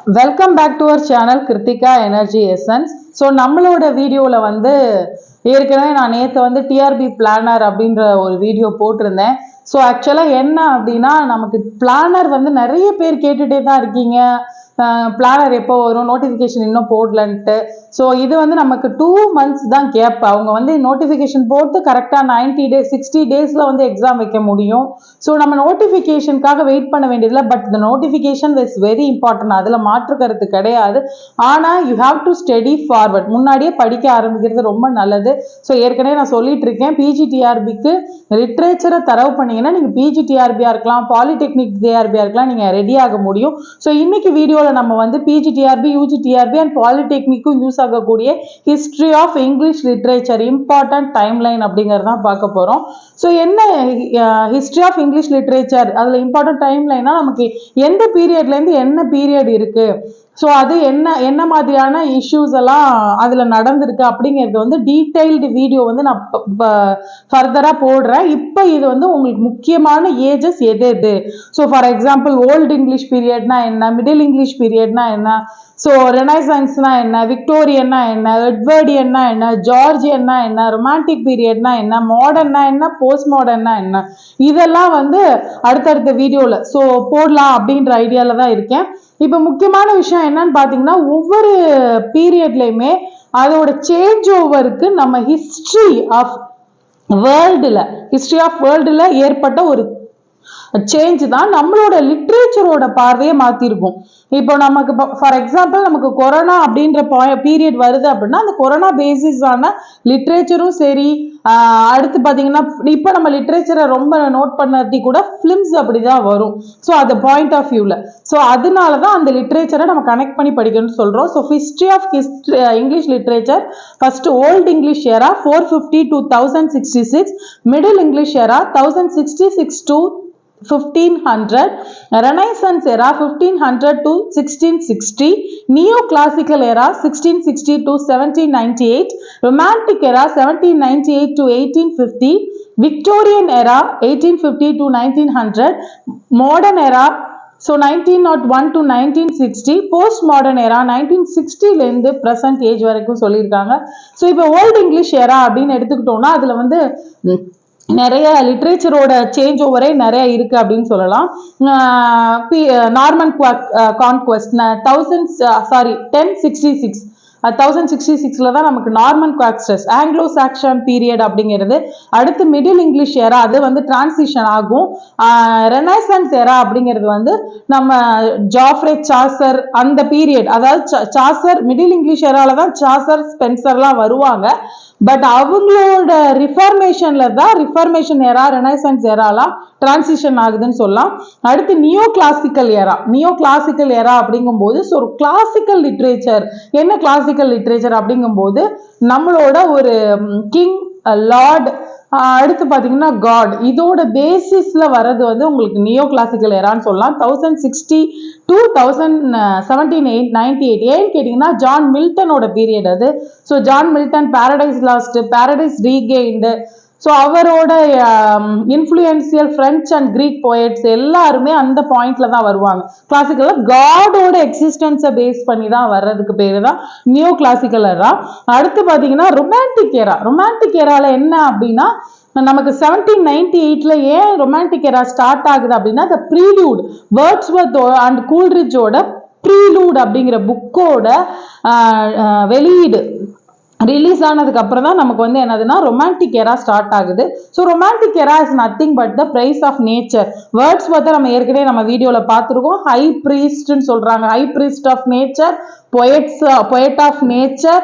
Welcome back to our channel Kiruthika energy essence. So நம்மளோட வீடியோவில் ஏற்கனவே நான் நேற்று டிஆர்பி பிளானர் அப்படின்ற ஒரு வீடியோ போட்டிருந்தேன். ஸோ ஆக்சுவலாக என்ன அப்படின்னா, நமக்கு பிளானர் நிறைய பேர் கேட்டுகிட்டே தான் இருக்கீங்க. பிளானர் எப்போ வரும், நோட்டிஃபிகேஷன் இன்னும் போடலன்ட்டு. ஸோ இது நமக்கு 2 months தான் கேப். அவங்க நோட்டிஃபிகேஷன் போட்டு கரெக்டாக 90 days 60 days எக்ஸாம் வைக்க முடியும். ஸோ நம்ம நோட்டிஃபிகேஷனுக்காக வெயிட் பண்ண வேண்டியதில்லை. பட் இந்த நோட்டிஃபிகேஷன் இஸ் வெரி இம்பார்ட்டன்ட், அதில் மாற்று கருத்து கிடையாது. ஆனால் you have to study forward, முன்னாடியே படிக்க ஆரம்பிக்கிறது ரொம்ப நல்லது. ஸோ ஏற்கனவே நான் சொல்லிட்டு இருக்கேன், பிஜிடிஆர்பிக்கு லிட்ரேச்சரை தரவு பண்ணீங்கன்னா நீங்கள் பிஜிடிஆர்பியாக இருக்கலாம், பாலிடெக்னிக் டிஆர்பியாக இருக்கலாம், நீங்கள் ரெடி ஆக முடியும். ஸோ இன்னைக்கு வீடியோவில் நம்ம பிஜிடிஆர்பி, யூஜிடிஆர்பி அண்ட் பாலிடெக்னிக்கும் யூஸ் ஆகக்கூடிய history of English literature important timeline அப்படிங்கிறதான் பார்க்க போகிறோம். ஸோ என்ன ஹிஸ்டரி ஆஃப் இங்கிலீஷ் லிட்ரேச்சர், அதில் இம்பார்ட்டன்ட் டைம்லைனா நமக்கு எந்த பீரியட்லேருந்து என்ன பீரியட் இருக்கு, ஸோ அது என்ன மாதிரியான இஷ்யூஸ் எல்லாம் அதில் நடந்திருக்கு அப்படிங்கிறது டீட்டெயில்டு வீடியோ நான் ஃபர்தராக போடுறேன். இப்போ இது உங்களுக்கு முக்கியமான ஏஜஸ் எது. So for example old English பீரியட்னா என்ன, மிடில் இங்கிலீஷ் பீரியட்னா என்ன, ஸோ ரெனைசன்ஸ்னா என்ன, விக்டோரியன்னா என்ன, எட்வர்டியன்னா என்ன, ஜார்ஜியன்னா என்ன, ரொமான்டிக் பீரியட்னா என்ன, மாடர்னா என்ன, போஸ்ட் மாடர்னா என்ன, இதெல்லாம் அடுத்தடுத்த வீடியோவில் ஸோ போடலாம் அப்படின்ற ஐடியாவில் தான் இருக்கேன். இப்போ முக்கியமான விஷயம் என்னன்னு பார்த்தீங்கன்னா, ஒவ்வொரு பீரியட்லையுமே அதோட சேஞ்ச் ஓவருக்கு நம்ம ஹிஸ்டரி ஆஃப் வேர்ல்டில் ஏற்பட்ட ஒரு சேஞ்ச் தான் நம்மளோட லிட்ரேச்சரோட பார்வையை மாத்திருக்கும். இப்போ நமக்கு ஃபார் எக்ஸாம்பிள் நமக்கு கொரோனா அப்படின்ற பீரியட் வருது அப்படின்னா, அந்த கொரோனா பேசிஸான லிட்ரேச்சரும் சரி, அடுத்து பார்த்தீங்கன்னா இப்போ நம்ம லிட்ரேச்சரை ரொம்ப நோட் பண்ணி கூட ஃபிலிம்ஸ் அப்படிதான் வரும். ஸோ அது பாயிண்ட் ஆஃப் வியூவில், ஸோ அதனால தான் அந்த லிட்ரேச்சரை நம்ம கனெக்ட் பண்ணி படிக்கணும்னு சொல்கிறோம். So history of English literature, first old English era 450 to 1066, middle English era 1066 to 1500, Renaissance era 1500 to 1660, Neoclassical era 1660 to 1798, Romantic era 1798 to 1850, Victorian era 1850 to 1900, Modern era so 1901 to 1960, post modern era 1960 ல இருந்து present age வரைக்கும் சொல்லியிருக்காங்க. So இப்போ old English era அப்படின்னு எடுத்துக்கிட்டோம்னா அதில் நிறைய லிட்ரேச்சரோட change ஓவரே நிறைய இருக்கு அப்படின்னு சொல்லலாம். நார்மன் கான்குவெஸ்ட் 1066 தான் நமக்கு Norman conquest, Anglo Saxon period அப்படிங்கிறது. அடுத்து மிடில் இங்கிலீஷ் ஏரா, அது டிரான்சிஷன் ஆகும். ரெனைசன்ஸ் ஏரா அப்படிங்கிறது நம்ம ஜாஃப்ரே சாசர் அந்த பீரியட், அதாவது சாசர் மிடில் இங்கிலீஷ் ஏரால தான் சாசர் ஸ்பென்சர்லாம் வருவாங்க. பட் அவங்களோட ரிஃபார்மேஷன் ஏரா, ரெனைசன்ஸ் ஏராலாம் டிரான்சிஷன் ஆகுதுன்னு சொல்லலாம். அடுத்து நியோ கிளாசிக்கல் ஏரா அப்படிங்கும்போது, ஸோ கிளாசிக்கல் லிட்ரேச்சர் என்ன, கிளாசிக்கல் லிட்ரேச்சர் அப்படிங்கும்போது நம்மளோட ஒரு கிங், லார்ட், அடுத்து பார்த்தீங்கன்னா காட், இதோட பேசிஸ்ல வர்றது உங்களுக்கு நியோ கிளாசிக்கல் ஏரான்னு சொல்லலாம். 1060 to 1798. ஏன்னு கேட்டீங்கன்னா ஜான் மில்டனோட பீரியட் அது. So John Milton Paradise Lost, Paradise Regained, so அவரோட influential French and Greek poets எல்லாருமே அந்த பாயிண்ட்ல தான் வருவாங்க. கிளாசிக்கல்ல காடோட எக்ஸிஸ்டன்ஸை பேஸ் பண்ணி தான் வர்றதுக்கு பேரு தான் நியோ கிளாசிக்கல் ஏரா. அடுத்து பார்த்தீங்கன்னா ரொமான்டிக் ஏரால என்ன அப்படின்னா, நமக்கு 1798 ஏன் ரொமான்டிக் ஏரா ஸ்டார்ட் ஆகுது அப்படின்னா, த ப்ரீலூட், வேர்ட்ஸ்வர்த் அண்ட் கூல்ட்ரிட்ஜோட ப்ரீலூட் அப்படிங்கிற புக்கோட வெளியீடு ரிலீஸ் ஆனதுக்கு அப்புறம் தான் நமக்கு என்னதுன்னா ரொமான்டிக் ஏரா ஸ்டார்ட் ஆகுது. So romantic era is nothing but the praise of nature. Words நம்ம ஏற்கனவே நம்ம வீடியோவில் பார்த்துருக்கோம். ஹை ப்ரீஸ்ட்னு சொல்றாங்க, high priest of nature, poet of nature,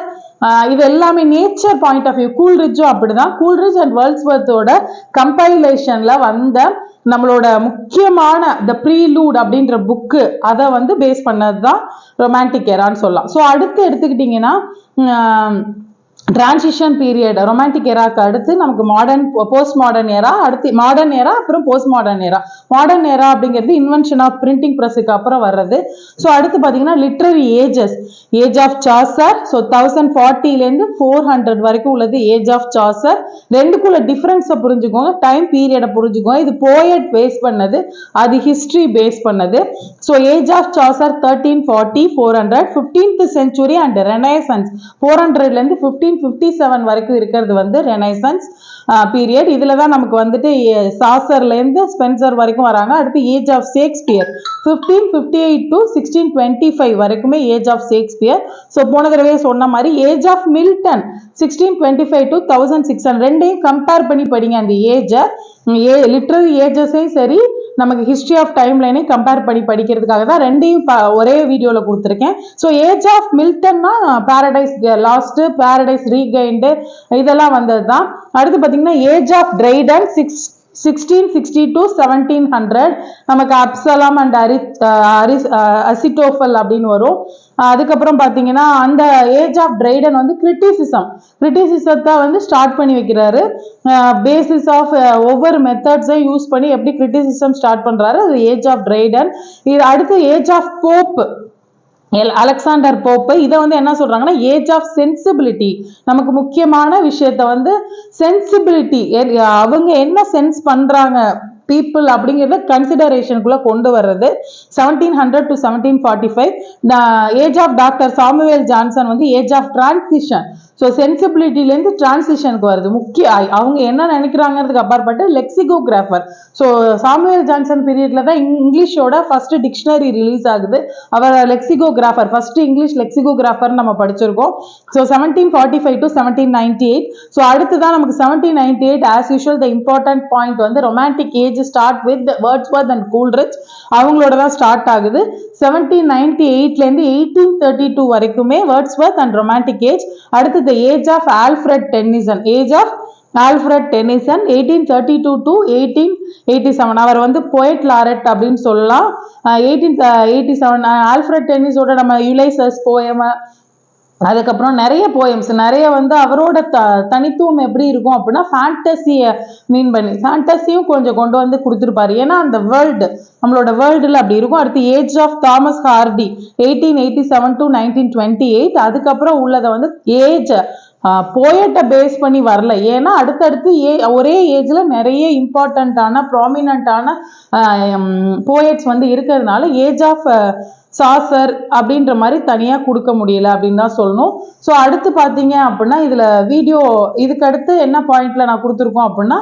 இது எல்லாமே நேச்சர் பாயிண்ட் ஆஃப் வியூ. கூல்ட்ரிட்ஜும் அப்படிதான். கூல்ட்ரிட்ஜ் அண்ட் வேர்ட்ஸ்வர்த்தோட கம்பைலேஷன்ல வந்த நம்மளோட முக்கியமான த ப்ரீலூட் அப்படின்ற புக்கு, அதை பேஸ் பண்ணது தான் ரொமான்டிக் ஏரான்னு சொல்லலாம். ஸோ அடுத்து எடுத்துக்கிட்டிங்கன்னா டிரான்சிஷன் பீரியட் ரொமான்டிக் எராக்கு அடுத்து நமக்கு மாடர்ன் போஸ்ட் மாடர்ன் ஏரா, அடுத்து மாடர்ன் ஏரா, அப்புறம் post modern era. Modern era அப்படிங்கிறது இன்வென்ஷன் ஆஃப் பிரிண்டிங் ப்ரெஸ்ஸுக்கு அப்புறம் வர்றது. ஸோ அடுத்து பார்த்தீங்கன்னா literary ages, age of Chaucer. So 1040லேருந்து 400 வரைக்கும் உள்ளது ஏஜ் ஆஃப் சாசர். ரெண்டுக்குள்ள டிஃபரன்ஸை புரிஞ்சுக்கோங்க, டைம் பீரியடை புரிஞ்சுக்கோங்க. இது போயட் பேஸ் பண்ணது, அது ஹிஸ்டரி பேஸ் பண்ணது. So age of Chaucer 1340 400, 15th century and renaissance 400லேருந்து 1557 வரைக்கும் இருக்கிறது வந்து ரெனைசன்ஸ் பீரியட். இதுல தான் நமக்கு வந்துட்டு சாசர்ல இருந்து ஸ்பென்சர் வரைக்கும் வராங்க. அடுத்து ஏஜ் ஆஃப் ஷேக்ஸ்பியர் 1558 to 1625 வரைக்குமே ஏஜ் ஆஃப் ஷேக்ஸ்பியர். ஸோ போன தடவை சொன்ன மாதிரி ஏஜ் ஆஃப் மில்டன் 1625 to 1600. ரெண்டையும் கம்பேர் பண்ணி படிங்க. அந்த ஏஜை லிட்ரரி ஏஜஸையும் சரி, நமக்கு ஹிஸ்டரி ஆஃப் டைம் லைனை கம்பேர் பண்ணி படிக்கிறதுக்காக தான் ரெண்டையும் ஒரே வீடியோவில் கொடுத்துருக்கேன். ஸோ ஏஜ் ஆஃப் மில்டன்னா பாரடைஸ் லாஸ்ட், பாரடைஸ் ரீகைண்டு இதெல்லாம் வந்தது தான். அடுத்து பார்த்தீங்கன்னா ஏஜ் ஆஃப் ட்ரைடன் 1660 to 1700 நமக்கு அப்சலாம் அண்ட் அசிட்டோஃபல் அப்படின்னு வரும். அதுக்கப்புறம் பார்த்தீங்கன்னா அந்த ஏஜ் ஆஃப் ட்ரைடன் வந்து கிரிட்டிசிசத்தை வந்து ஸ்டார்ட் பண்ணி வைக்கிறாரு. பேசிஸ் ஆஃப் ஒவ்வொரு மெத்தட்ஸையும் யூஸ் பண்ணி எப்படி கிரிட்டிசிசம் ஸ்டார்ட் பண்றாரு, அது ஏஜ் ஆஃப் ட்ரைடன். இது அடுத்து age of Pope Alexander Pope. இதை வந்து என்ன சொல்றாங்கன்னா ஏஜ் ஆஃப் சென்சிபிலிட்டி. நமக்கு முக்கியமான விஷயத்த வந்து சென்சிபிலிட்டி, அவங்க என்ன சென்ஸ் பண்றாங்க பீப்புள் அப்படிங்கிறத கன்சிடரேஷனுக்குள்ள கொண்டு வர்றது. 1700 to 1745. Age of doctor Samuel Johnson வந்து ஏஜ் ஆஃப் டிரான்சிஷன். ஸோ சென்சிபிலிட்டிலேருந்து டிரான்சிஷனுக்கு வருது. அவங்க என்ன நினைக்கிறாங்கிறதுக்கு அப்பாற்பட்டு லெக்சிகோகிராஃபர். ஸோ சாமுவேல் ஜான்சன் பீரியட்ல தான் இங்கிலீஷோட ஃபர்ஸ்ட் டிக்ஷனரி ரிலீஸ் ஆகுது. அவர் லெக்சிகோகிராஃபர், ஃபர்ஸ்ட் இங்கிலீஷ் லெக்சிகோகிராஃபர் நம்ம படிச்சிருக்கோம். So 1745 to 1798. ஸோ அடுத்துதான் நமக்கு 1798 as usual the important point வந்து romantic age start with Wordsworth and Coleridge. அவங்களோட தான் ஸ்டார்ட் ஆகுது. 1798லேருந்து 1832 வரைக்குமே வேர்ட்ஸ்வர்த் அண்ட் ரொமான்டிக் ஏஜ். அடுத்தது age of Alfred Tennyson. Age of Alfred Tennyson 1832 to 1887. அவர் வந்து போயட் லாரெட் அப்படின்னு சொல்லலாம். 1887 ஆல்ஃபிரட் டென்னிஸோட நம்ம யுலைசஸ் போயம், அதுக்கப்புறம் நிறைய போயம்ஸ் நிறைய வந்து அவரோட தனித்துவம் எப்படி இருக்கும் அப்படின்னா ஃபேண்டசியை மீன் பண்ணி ஃபேண்டசியும் கொஞ்சம் கொண்டு வந்து கொடுத்துருப்பாரு. ஏன்னா அந்த வேர்ல்டு நம்மளோட வேர்ல்டுல அப்படி இருக்கும். அடுத்து age of Thomas Hardy 1887 to 1928. அதுக்கப்புறம் உள்ளதை வந்து ஏஜ் போயட்டை பேஸ் பண்ணி வரல. ஏன்னா அடுத்தடுத்து ஒரே ஏஜ்ல நிறைய இம்பார்ட்டண்ட்டான ப்ராமினண்டான போயட்ஸ் வந்து இருக்கிறதுனால ஏஜ் ஆஃப் சாசர் அப்படின்ற மாதிரி தனியா கொடுக்க முடியல அப்படின்னு தான் சொல்லணும். ஸோ அடுத்து பார்த்தீங்க அப்படின்னா இதுல வீடியோ இதுக்கு அடுத்து என்ன பாயிண்ட்ல நான் கொடுத்துருக்கோம் அப்படின்னா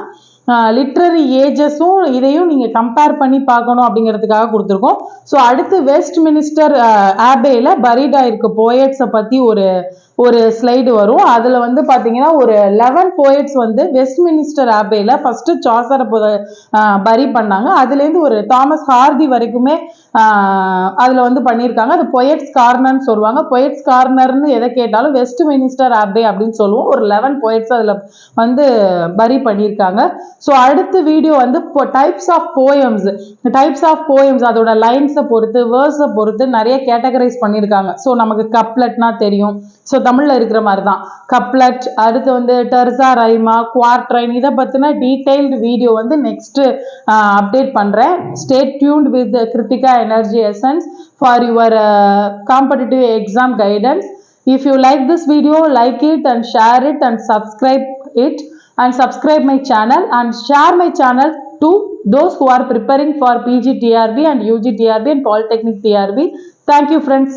லிட்ரரி ஏஜஸும் இதையும் நீங்க கம்பேர் பண்ணி பார்க்கணும் அப்படிங்கிறதுக்காக கொடுத்துருக்கோம். ஸோ அடுத்து வெஸ்ட் மினிஸ்டர் ஆபேல பரிடா இருக்க போயட்ஸை பத்தி ஒரு ஸ்லைடு வரும். அதுல வந்து பாத்தீங்கன்னா ஒரு 11 போயட்ஸ் வந்து வெஸ்ட் மினிஸ்டர் ஆபேல ஃபர்ஸ்ட் சாசரை பரி பண்ணாங்க. அதுல இருந்து ஒரு தாமஸ் ஹார்டி வரைக்குமே அதுல வந்து பண்ணியிருக்காங்க. அது பொயட்ஸ் கார்னர்னு சொல்லுவாங்க. பொயட்ஸ் கார்னர்னு எதை கேட்டாலும் வெஸ்ட் மினிஸ்டர் ஆபே அப்படின்னு சொல்லுவோம். ஒரு 11 போயட்ஸ் அதுல வந்து பரி பண்ணியிருக்காங்க. ஸோ அடுத்த வீடியோ வந்து டைப்ஸ் ஆஃப் போயம்ஸ் அதோட லைன்ஸை பொறுத்து வேர்ஸை பொறுத்து நிறைய கேட்டகரைஸ் பண்ணியிருக்காங்க. ஸோ நமக்கு கப்லெட்னா தெரியும். ஸோ தமிழ்ல இருக்கிற மாதிரி தான் கப்லெட். அடுத்து வந்து டெர்சா ரைமா, குவார்ட்ரைன், இதை பத்தின டீடைல்டு வீடியோ வந்து நெக்ஸ்ட் அப்டேட் பண்றேன். Stay tuned with Kiruthika energy essence for your competitive exam guidance. If you like this video, like it and share it and subscribe it and subscribe my channel and share my channel to those who are preparing for PG TRB and UG TRB and Polytechnic TRB. Thank you friends.